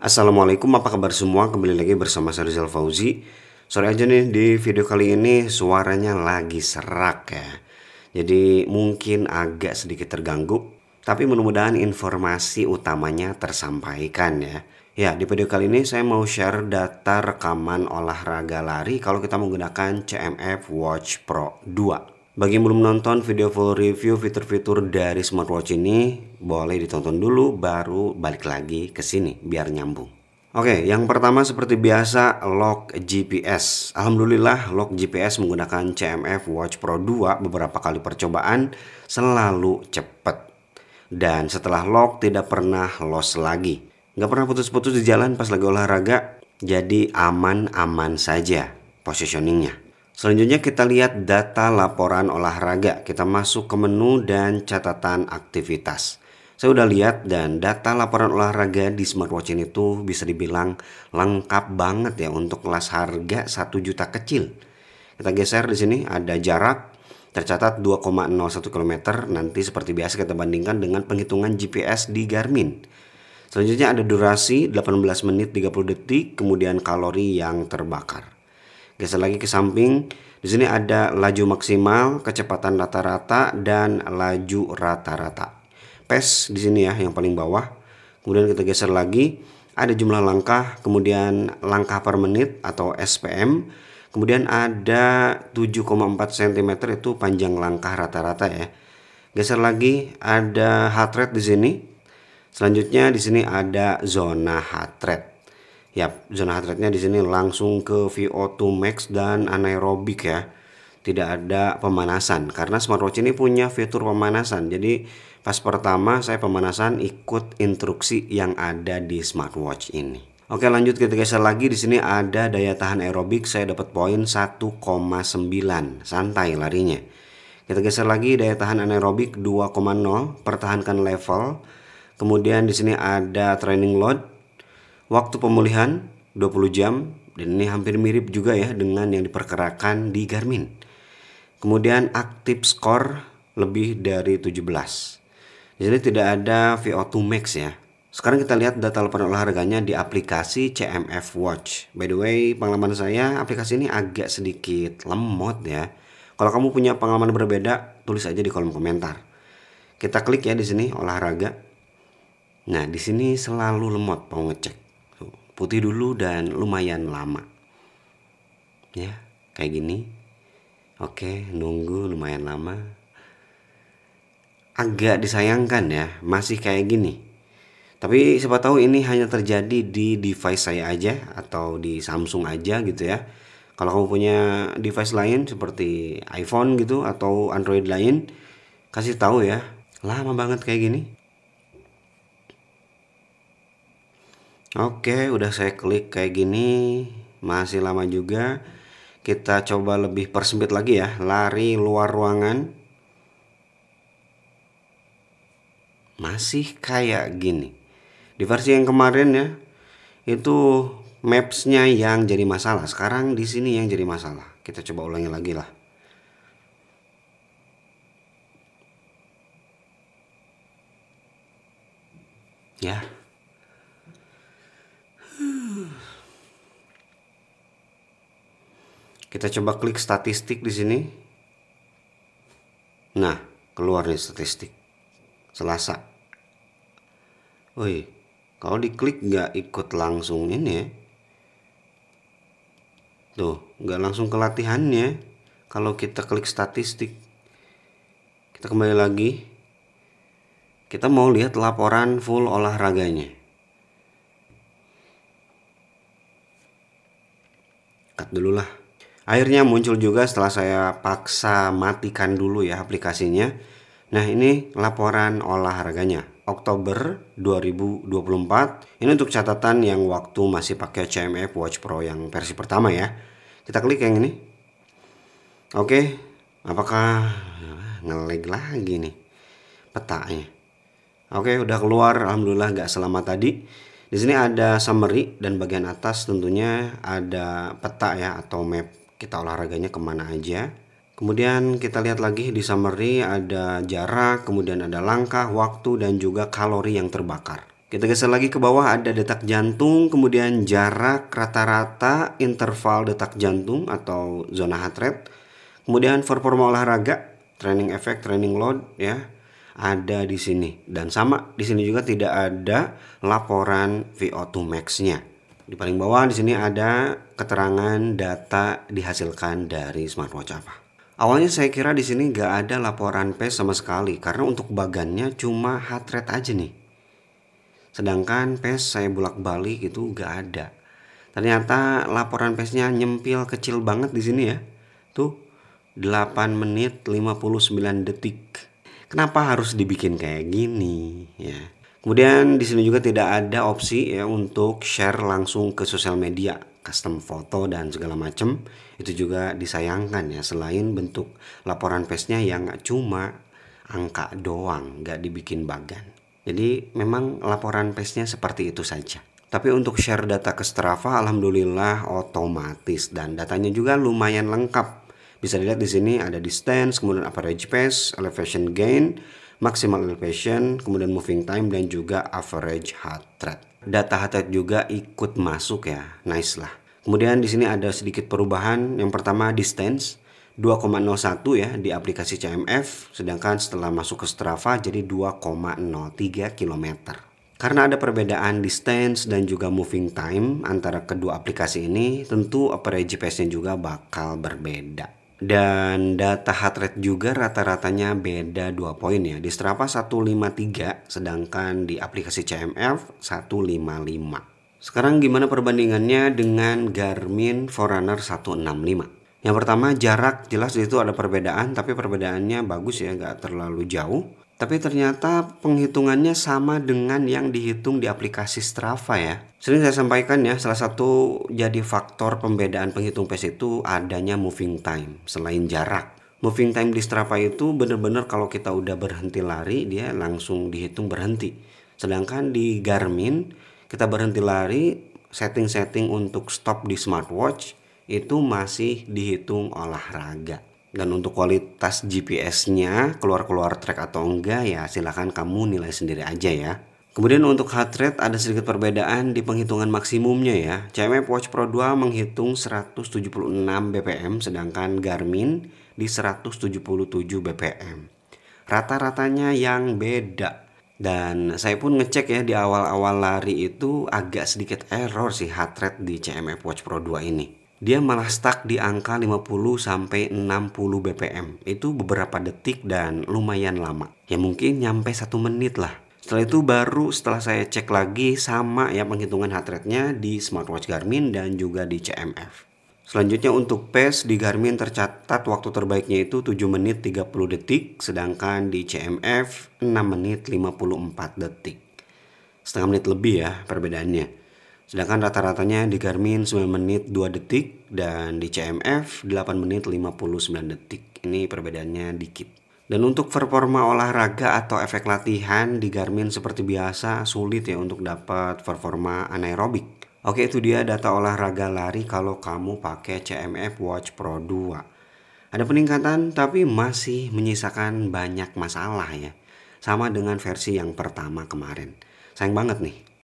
Assalamualaikum, apa kabar semua? Kembali lagi bersama saya Rizal Fauzi. Sorry aja nih, di video kali ini suaranya lagi serak ya. Jadi mungkin agak sedikit terganggu, tapi mudah-mudahan informasi utamanya tersampaikan ya. Ya, di video kali ini saya mau share data rekaman olahraga lari kalau kita menggunakan CMF Watch Pro 2. Bagi yang belum nonton video full review fitur-fitur dari smartwatch ini, boleh ditonton dulu baru balik lagi ke sini biar nyambung. Oke, yang pertama seperti biasa lock GPS. Alhamdulillah lock GPS menggunakan CMF Watch Pro 2 beberapa kali percobaan selalu cepat. Dan setelah lock tidak pernah loss lagi. Nggak pernah putus-putus di jalan pas lagi olahraga, jadi aman-aman saja positioningnya. Selanjutnya kita lihat data laporan olahraga. Kita masuk ke menu dan catatan aktivitas. Saya udah lihat dan data laporan olahraga di smartwatch ini tuh bisa dibilang lengkap banget ya untuk kelas harga 1 juta kecil. Kita geser di sini ada jarak tercatat 2,01 km. Nanti seperti biasa kita bandingkan dengan penghitungan GPS di Garmin. Selanjutnya ada durasi 18 menit 30 detik, kemudian kalori yang terbakar. Geser lagi ke samping. Di sini ada laju maksimal, kecepatan rata-rata dan laju rata-rata. Pace di sini ya yang paling bawah. Kemudian kita geser lagi, ada jumlah langkah, kemudian langkah per menit atau SPM. Kemudian ada 7,4 cm itu panjang langkah rata-rata ya. Geser lagi ada heart rate di sini. Selanjutnya di sini ada zona heart rate. Yap, zona heart rate-nya di sini langsung ke VO2 max dan anaerobik ya. Tidak ada pemanasan karena smartwatch ini punya fitur pemanasan. Jadi pas pertama saya pemanasan ikut instruksi yang ada di smartwatch ini. Oke, lanjut kita geser lagi. Di sini ada daya tahan aerobik. Saya dapat poin 1,9. Santai larinya. Kita geser lagi daya tahan anaerobik 2,0. Pertahankan level. Kemudian di sini ada training load. Waktu pemulihan 20 jam dan ini hampir mirip juga ya dengan yang diperkirakan di Garmin. Kemudian active score lebih dari 17. Di sini tidak ada VO2 max ya. Sekarang kita lihat data laporan olahraganya di aplikasi CMF Watch. By the way, pengalaman saya aplikasi ini agak sedikit lemot ya. Kalau kamu punya pengalaman berbeda, tulis aja di kolom komentar. Kita klik ya di sini olahraga. Nah, di sini selalu lemot mau ngecek. Putih dulu dan lumayan lama ya, kayak gini. Oke, nunggu lumayan lama. Agak disayangkan ya, masih kayak gini. Tapi siapa tahu ini hanya terjadi di device saya aja atau di Samsung aja gitu ya. Kalau kamu punya device lain seperti iPhone gitu atau Android lain, kasih tahu ya. Lama banget kayak gini. Oke, udah saya klik kayak gini, masih lama juga. Kita coba lebih persempit lagi ya, lari luar ruangan. Masih kayak gini. Di versi yang kemarin ya, itu maps-nya yang jadi masalah. Sekarang di sini yang jadi masalah. Kita coba ulangi lagi lah. Ya. Kita coba klik statistik di sini. Nah, keluar nih statistik. Selasa. Wih, kalau diklik nggak ikut langsung ini ya. Tuh, nggak langsung ke latihannya. Kalau kita klik statistik. Kita kembali lagi. Kita mau lihat laporan full olahraganya. Cut dulu lah. Akhirnya muncul juga setelah saya paksa matikan dulu ya aplikasinya. Nah, ini laporan olahraganya Oktober 2024. Ini untuk catatan yang waktu masih pakai CMF Watch Pro yang versi pertama ya. Kita klik yang ini. Oke, apakah nge-lag lagi nih petanya? Oke, udah keluar. Alhamdulillah nggak selama tadi. Di sini ada summary dan bagian atas tentunya ada peta ya atau map kita olahraganya kemana aja. Kemudian kita lihat lagi di summary ada jarak, kemudian ada langkah, waktu dan juga kalori yang terbakar. Kita geser lagi ke bawah, ada detak jantung, kemudian jarak rata-rata interval detak jantung atau zona heart rate. Kemudian performa olahraga, training effect, training load ya. Ada di sini dan sama di sini juga tidak ada laporan VO2 max-nya. Di paling bawah di sini ada keterangan data dihasilkan dari smartwatch apa. Awalnya saya kira di sini nggak ada laporan pace sama sekali karena untuk bagannya cuma heart rate aja nih. Sedangkan pace saya bolak-balik itu nggak ada. Ternyata laporan pace-nya nyempil kecil banget di sini ya. Tuh 8 menit 59 detik. Kenapa harus dibikin kayak gini ya? Kemudian di sini juga tidak ada opsi ya untuk share langsung ke sosial media, custom foto dan segala macam. Itu juga disayangkan ya, selain bentuk laporan pace-nya yang cuma angka doang, nggak dibikin bagan. Jadi memang laporan pace-nya seperti itu saja. Tapi untuk share data ke Strava alhamdulillah otomatis dan datanya juga lumayan lengkap. Bisa dilihat di sini ada distance, kemudian average pace, elevation gain, maximal elevation, kemudian moving time dan juga average heart rate. Data heart rate juga ikut masuk ya. Nice lah. Kemudian di sini ada sedikit perubahan. Yang pertama distance 2,01 ya di aplikasi CMF, sedangkan setelah masuk ke Strava jadi 2,03 km. Karena ada perbedaan distance dan juga moving time antara kedua aplikasi ini, tentu average pace-nya juga bakal berbeda. Dan data heart rate juga rata-ratanya beda 2 poin ya. Di Strava 153, sedangkan di aplikasi CMF 155. Sekarang gimana perbandingannya dengan Garmin Forerunner 165? Yang pertama jarak, jelas di situ ada perbedaan, tapi perbedaannya bagus ya, nggak terlalu jauh. Tapi ternyata penghitungannya sama dengan yang dihitung di aplikasi Strava ya. Sering saya sampaikan ya, salah satu jadi faktor pembedaan penghitung pace itu adanya moving time selain jarak. Moving time di Strava itu bener-bener kalau kita udah berhenti lari dia langsung dihitung berhenti. Sedangkan di Garmin kita berhenti lari, setting-setting untuk stop di smartwatch itu masih dihitung olahraga. Dan untuk kualitas GPS-nya keluar-keluar track atau enggak ya silahkan kamu nilai sendiri aja ya. Kemudian untuk heart rate ada sedikit perbedaan di penghitungan maksimumnya ya. CMF Watch Pro 2 menghitung 176 bpm sedangkan Garmin di 177 bpm. Rata-ratanya yang beda. Dan saya pun ngecek ya di awal-awal lari itu agak sedikit error sih heart rate di CMF Watch Pro 2 ini. Dia malah stuck di angka 50 sampai 60 bpm. Itu beberapa detik dan lumayan lama. Ya mungkin nyampe 1 menit lah. Setelah itu baru setelah saya cek lagi sama ya penghitungan heart rate-nya di smartwatch Garmin dan juga di CMF. Selanjutnya untuk pace di Garmin tercatat waktu terbaiknya itu 7 menit 30 detik. Sedangkan di CMF 6 menit 54 detik. Setengah menit lebih ya perbedaannya. Sedangkan rata-ratanya di Garmin 9 menit 2 detik dan di CMF 8 menit 59 detik. Ini perbedaannya dikit. Dan untuk performa olahraga atau efek latihan di Garmin seperti biasa sulit ya untuk dapat performa anaerobik. Oke, itu dia data olahraga lari kalau kamu pakai CMF Watch Pro 2. Ada peningkatan tapi masih menyisakan banyak masalah ya. Sama dengan versi yang pertama kemarin. Sayang banget nih.